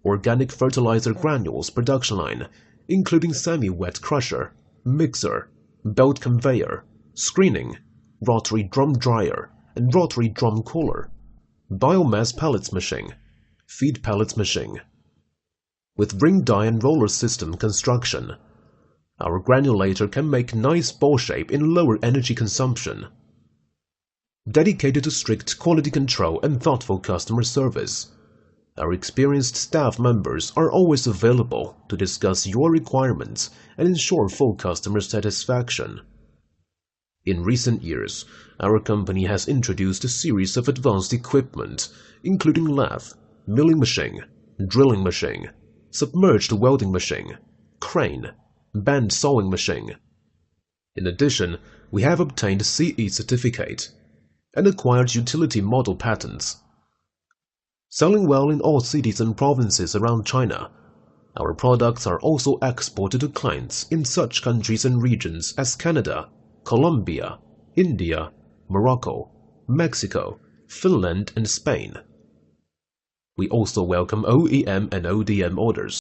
organic fertilizer granules production line, including semi-wet crusher, mixer, belt conveyor, screening, rotary drum dryer, and rotary drum cooler, biomass pellets machine, feed pellets machine. With ring die and roller system construction, our granulator can make nice ball shape in lower energy consumption. Dedicated to strict quality control and thoughtful customer service, our experienced staff members are always available to discuss your requirements and ensure full customer satisfaction. In recent years, our company has introduced a series of advanced equipment, including lathe, milling machine, drilling machine, submerged welding machine, crane, band sawing machine. In addition, we have obtained CE certificate and acquired utility model patents. Selling well in all cities and provinces around China, our products are also exported to clients in such countries and regions as Canada, Colombia, India, Morocco, Mexico, Finland, and Spain. We also welcome OEM and ODM orders.